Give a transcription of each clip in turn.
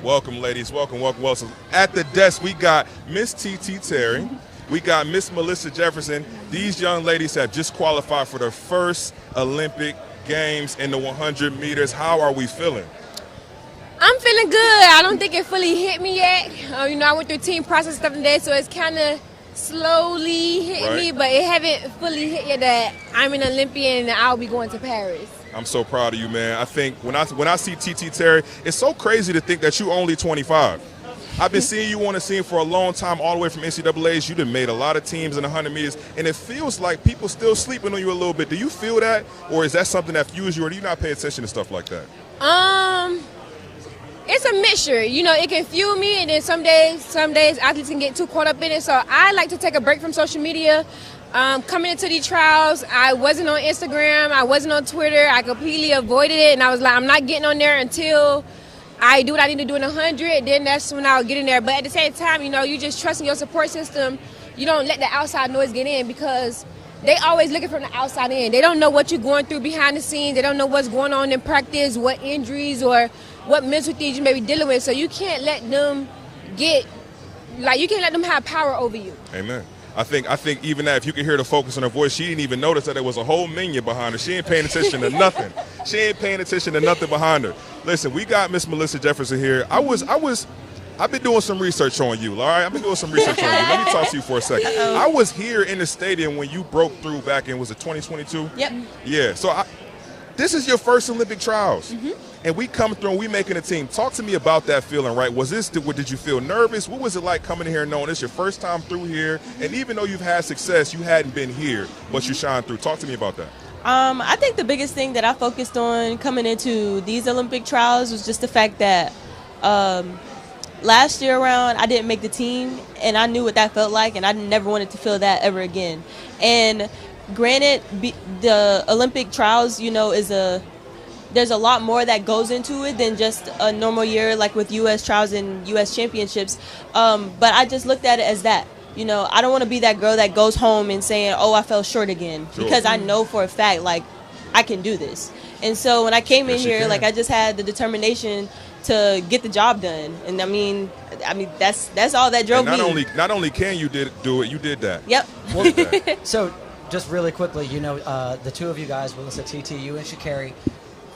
Welcome, ladies. Welcome. So at the desk, we got Miss TeeTee Terry. We got Miss Melissa Jefferson. These young ladies have just qualified for their first Olympic Games in the 100 meters. How are we feeling? I'm feeling good. I don't think it fully hit me yet. I went through team process stuff today, so it's kind of slowly hit me, but it haven't fully hit yet that I'm an Olympian and I'll be going to Paris. I'm so proud of you, man. I think when I see TeeTee Terry, it's so crazy to think that you only 25. I've been seeing you on the scene for a long time, all the way from NCAAs. You done made a lot of teams in the 100 meters, and it feels like people still sleeping on you a little bit. Do you feel that, or is that something that fuels you, or do you not pay attention to stuff like that? It's a mixture. It can fuel me, and then some days athletes can get too caught up in it. So I like to take a break from social media. Coming into these trials, I wasn't on Instagram, I wasn't on Twitter, I completely avoided it, and I was like, I'm not getting on there until I do what I need to do in 100, then that's when I'll get in there. But at the same time, you just trust in your support system. You don't let the outside noise get in, because they always looking from the outside in. They don't know what you're going through behind the scenes. They don't know what's going on in practice, what injuries or what mental things you may be dealing with. So you can't let them have power over you. Amen. I think even that, if you can hear the focus on her voice, she didn't even notice that there was a whole minion behind her. She ain't paying attention to nothing. She ain't paying attention to nothing behind her. Listen, we got Miss Melissa Jefferson here. I've been doing some research on you, all right? I've been doing some research on you. Let me talk to you for a second. I was here in the stadium when you broke through back in, was it 2022? Yep. Yeah, so this is your first Olympic trials. And we come through and we making a team. Talk to me about that feeling, right? Did you feel nervous? What was it like coming in here knowing it's your first time through here? And even though you've had success, you hadn't been here, but you shine through. Talk to me about that. I think the biggest thing that I focused on coming into these Olympic trials was just the fact that last year around, I didn't make the team, and I knew what that felt like, and I never wanted to feel that ever again. And granted, the Olympic trials, there's a lot more that goes into it than just a normal year like with U.S. trials and U.S. championships. But I just looked at it as that. I don't want to be that girl that goes home and saying, oh, I fell short again. Sure. Because I know for a fact, I can do this. And so when I came in here, I just had the determination to get the job done. And I mean that's all that drove me. Not only can you do it, you did that. Yep. So just really quickly, the two of you guys, Melissa, TeeTee, you and Sha'Carri,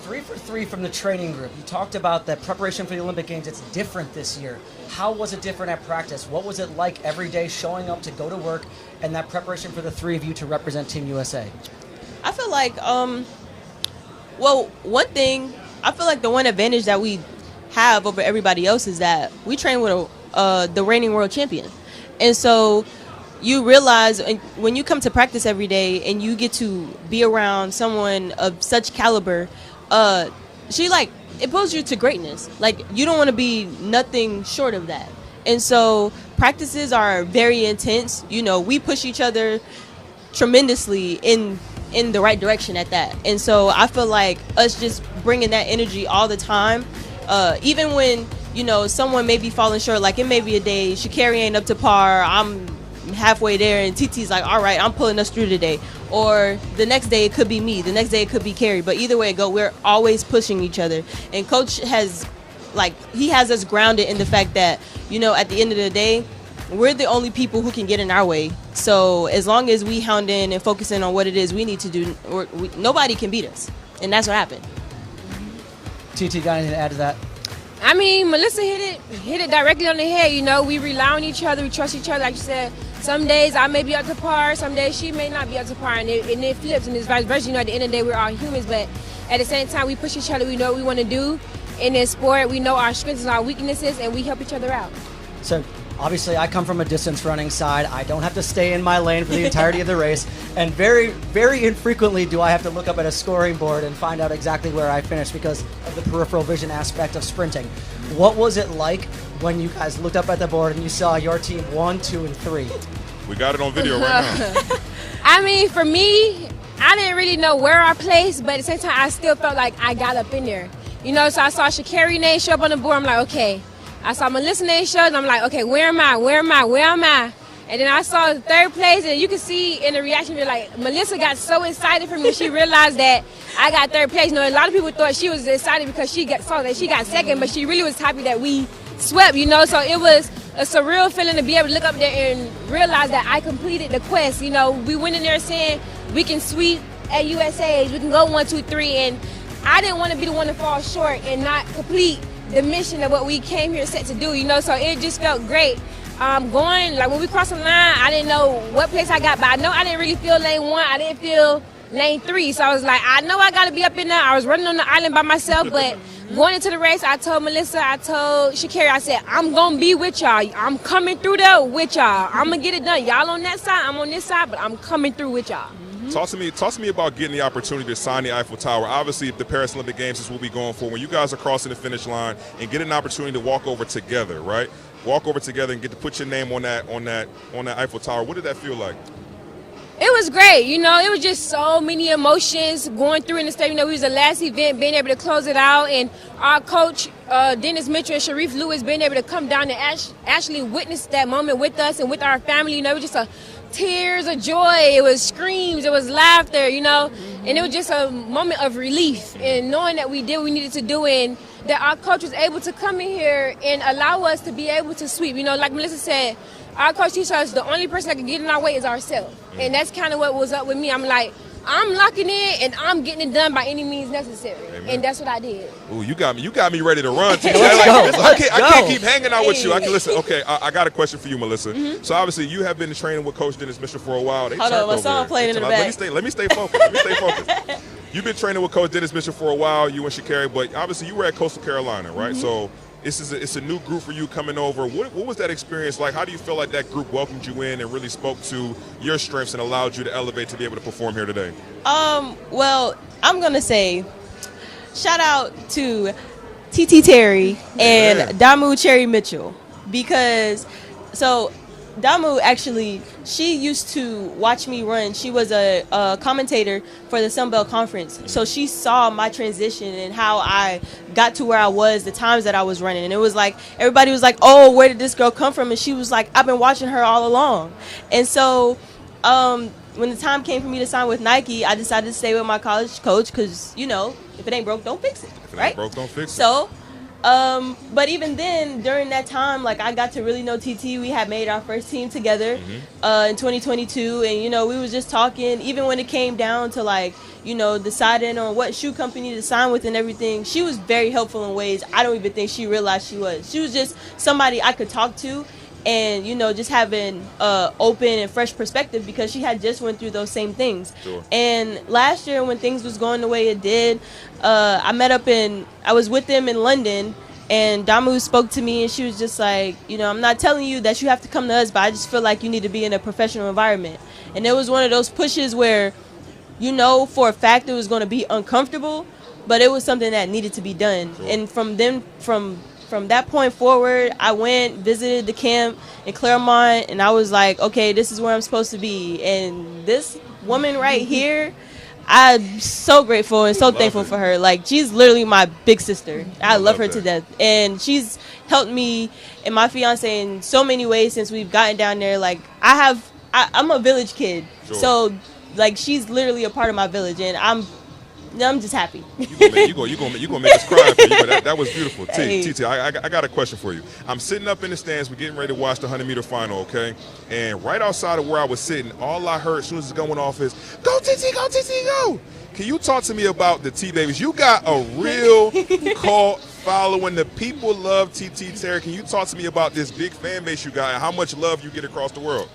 3 for 3 from the training group. You talked about that preparation for the Olympic Games. It's different this year. How was it different at practice? What was it like every day showing up to go to work and that preparation for the three of you to represent Team USA? I feel like, one thing, I feel like the one advantage that we have over everybody else is that we train with the reigning world champion. And so you realize when you come to practice every day and you get to be around someone of such caliber, it pulls you to greatness. You don't want to be nothing short of that. And so practices are very intense. We push each other tremendously in the right direction at that. And so I feel like us just bringing that energy all the time, even when, someone may be falling short, it may be a day Sha'Carri ain't up to par, I'm halfway there, and TeeTee's like, all right, I'm pulling us through today. Or the next day it could be me, the next day it could be Carrie, but either way it go, we're always pushing each other. And coach has us grounded in the fact that at the end of the day, we're the only people who can get in our way. So as long as we hound in and focus in on what it is we need to do, nobody can beat us, and that's what happened. TeeTee, got anything to add to that? I mean, Melissa hit it directly on the head. We rely on each other, we trust each other. Like you said, some days I may be up to par, some days she may not be up to par, and it flips, and it's vice versa. At the end of the day, we're all humans, but at the same time, we push each other. We know what we want to do in this sport. We know our strengths and our weaknesses, and we help each other out. So obviously, I come from a distance running side. I don't have to stay in my lane for the entirety of the race. And very, very infrequently do I have to look up at a scoring board and find out exactly where I finished because of the peripheral vision aspect of sprinting. What was it like when you guys looked up at the board and you saw your team 1, 2, and 3? We got it on video right now. I mean, for me, I didn't really know where I placed, but at the same time, I still felt like I got up in there. So I saw Sha'Carri name show up on the board. I'm like, okay. I saw Melissa name show, and I'm like, okay, where am I? And then I saw third place, and you can see in the reaction, you're like, Melissa got so excited for me when she realized that I got third place. You know, a lot of people thought she was excited because saw that she got second, but she really was happy that we swept, you know. So it was a surreal feeling to be able to look up there and realize that I completed the quest. You know, we went in there saying we can sweep at USA's, we can go 1, 2, 3, and I didn't want to be the one to fall short and not complete the mission of what we came here set to do, you know. So it just felt great. Going, like when we crossed the line, I didn't know what place I got, but I know I didn't really feel lane 1. I didn't feel lane 3. So I was like, I know I got to be up in there. I was running on the island by myself, but going into the race, I told Melissa, I told Sha'Carri, I said, I'm going to be with y'all. I'm coming through there with y'all. I'm going to get it done. Y'all on that side, I'm on this side, but I'm coming through with y'all. Talk to me about getting the opportunity to sign the Eiffel Tower. Obviously, the Paris Olympic Games is what we're going for. When you guys are crossing the finish line and get an opportunity to walk over together, right? Walk over together and get to put your name on that Eiffel Tower. What did that feel like? It was great, you know. It was just so many emotions going through in the stadium. You know, we was the last event, being able to close it out, and our coach Dennis Mitchell and Sharif Lewis being able to come down and actually witness that moment with us and with our family. You know, it was just tears of joy. It was screams. It was laughter. You know, and it was just a moment of relief and knowing that we did what we needed to do and that our coach was able to come in here and allow us to be able to sweep. You know, like Melissa said, our coach teaches us the only person that can get in our way is ourselves. And that's kind of what was up with me. I'm like, I'm locking in and I'm getting it done by any means necessary. Amen. And that's what I did. Ooh, you got me ready to run. Let's go. I can't keep hanging out with you. I can listen. Okay, I got a question for you, Melissa. So obviously you have been training with Coach Dennis Mitchell for a while. Hold on, my song playing in the back. Let me stay focused. You've been training with Coach Dennis Mitchell for a while, you and Sha'Carri, but obviously you were at Coastal Carolina, right? So it's a new group for you coming over. What was that experience like? How do you feel like that group welcomed you in and really spoke to your strengths and allowed you to elevate to be able to perform here today? Well, I'm going to say shout out to TeeTee Terry and Damu Cherry Mitchell, because Damu actually, she used to watch me run. She was a commentator for the Sun Belt Conference. So she saw my transition and how I got to where I was, the times that I was running. And it was like, everybody was like, oh, where did this girl come from? And she was like, I've been watching her all along. And so when the time came for me to sign with Nike, I decided to stay with my college coach because, you know, if it ain't broke, don't fix it. If it ain't broke, don't fix it. So, but even then, during that time, like, I got to really know TeeTee. We had made our first team together in 2022, and, you know, we was just talking. Even when it came down to, like, you know, deciding on what shoe company to sign with and everything, she was very helpful in ways I don't even think she realized she was. She was just somebody I could talk to and, you know, just having open and fresh perspective because she had just went through those same things. Sure. And last year when things was going the way it did, I was with them in London, and Damu spoke to me and she was just like, you know, I'm not telling you that you have to come to us, but I just feel like you need to be in a professional environment. And it was one of those pushes where, you know, for a fact it was going to be uncomfortable, but it was something that needed to be done. Sure. And from that point forward, I went, visited the camp in Claremont, and I was like, okay, this is where I'm supposed to be. And this woman right here, I'm so grateful and so thankful for her. Like, she's literally my big sister. I love her to death. And she's helped me and my fiance in so many ways since we've gotten down there. Like, I'm a village kid. Sure. So, like, she's literally a part of my village, and I'm just happy. You're gonna make us cry for you, but that was beautiful. TeeTee, I got a question for you. I'm sitting up in the stands. We're getting ready to watch the 100-meter final, okay? And right outside of where I was sitting, all I heard as soon as it's going off is, go TeeTee, go TeeTee, go! Can you talk to me about the T-Babies? You got a real cult following. The people love TeeTee Terry. Can you talk to me about this big fan base you got and how much love you get across the world?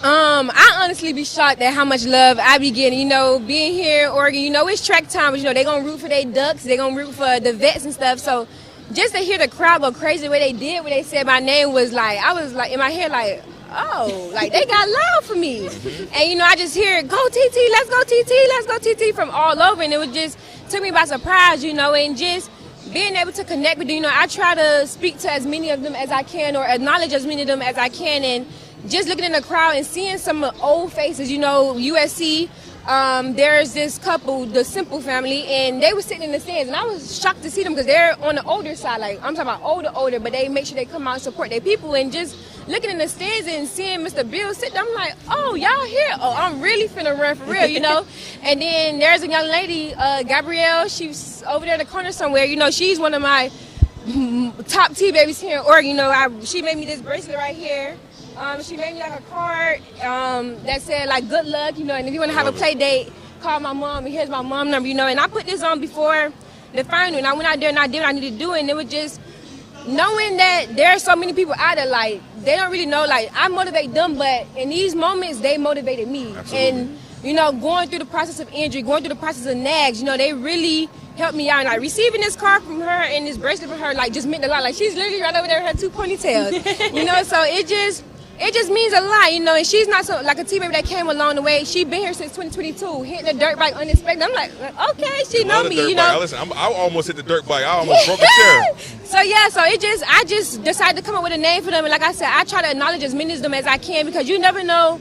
I honestly be shocked at how much love I be getting. You know, being here in Oregon, you know, it's track time, but, you know, they gonna root for their Ducks, they gonna root for the vets and stuff. So just to hear the crowd go crazy the way they did when they said my name was like, I was like in my head like, oh, like they got love for me. And, you know, I just hear, go TeeTee, let's go TeeTee, let's go TeeTee from all over. And it was just, took me by surprise, you know, and just being able to connect with them. You know, I try to speak to as many of them as I can or acknowledge as many of them as I can. And just looking in the crowd and seeing some old faces, you know, USC there's this couple, the Simple family, and they were sitting in the stands, and I was shocked to see them because they're on the older side. Like, I'm talking about older, but they make sure they come out and support their people. And just looking in the stands and seeing Mr. Bill sit there, I'm like, oh, y'all here? Oh, I'm really finna run for real, you know? And then there's a young lady, Gabrielle. She's over there in the corner somewhere. You know, she's one of my top T babies here in Oregon. You know, she made me this bracelet right here. She made me like a card that said like good luck, you know, and if you want to have a play date, call my mom, and here's my mom number, you know. And I put this on before the final, and I went out there and I did what I needed to do, and it was just knowing that there are so many people out there, like, they don't really know, like, I motivate them, but in these moments, they motivated me. Absolutely. And, you know, going through the process of injury, going through the process of nags, you know, they really helped me out. And, like, receiving this card from her and this bracelet from her, like, just meant a lot. Like, she's literally right over there with her 2 ponytails, you know, so it just means a lot, you know. And she's not so like a teammate that came along the way. She's been here since 2022, hitting the dirt bike unexpected. I'm like, okay, she know me, you know. Listen, I almost hit the dirt bike. I almost broke a chair. So yeah, so I just decided to come up with a name for them. And like I said, I try to acknowledge as many of them as I can, because you never know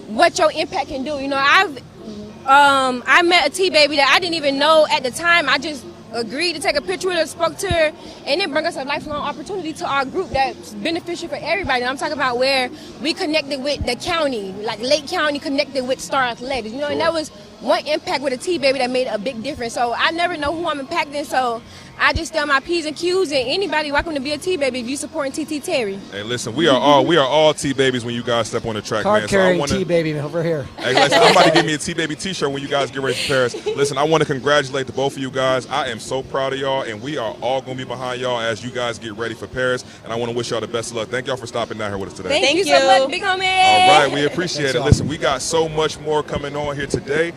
what your impact can do. You know, I met a T baby that I didn't even know at the time. I just agreed to take a picture with her, spoke to her, and it brought us a lifelong opportunity to our group that's beneficial for everybody. And I'm talking about where we connected with the county, like Lake County connected with Star Athletics, you know. Sure. And that was one impact with a T baby that made a big difference. So I never know who I'm impacting, so I just tell my P's and Q's, and anybody welcome to be a T baby if you supporting TeeTee Terry. Hey, listen, we are all T babies when you guys step on the track, Card man. carrying T baby over here. Hey, listen, I'm about to give me a T baby T-shirt when you guys get ready for Paris. Listen, I want to congratulate the both of you guys. I am so proud of y'all, and we are all gonna be behind y'all as you guys get ready for Paris. And I want to wish y'all the best of luck. Thank y'all for stopping down here with us today. Thank you so much, big homie. All right, we appreciate it. Listen, we got so much more coming on here today.